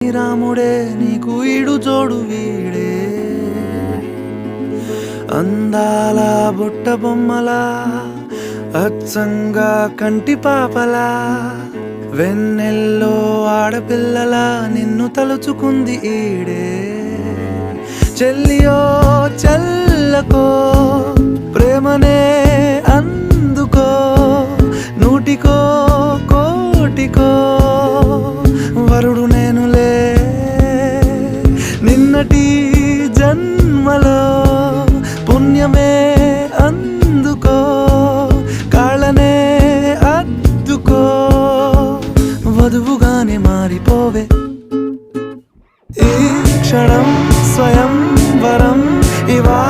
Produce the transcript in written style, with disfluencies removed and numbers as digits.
రాముడే నీకు ఈడు జోడు వీడే అందాల బుట్ట బొమ్మలా అచ్చంగా కంటి పాపలా వెన్నెల్లో ఆడపిల్లలా నిన్ను తలుచుకుంది ఈడే చెల్లియో చల్లకో ప్రేమనే అందుకో నూటికో కోటికో వరుడు నేనులే నిన్నటి జన్మలో పుణ్యమే అందుకో కాళ్ళనే అద్దుకో వధువుగానే మారిపోవే ఈ క్షణం స్వయం వరం ఇవా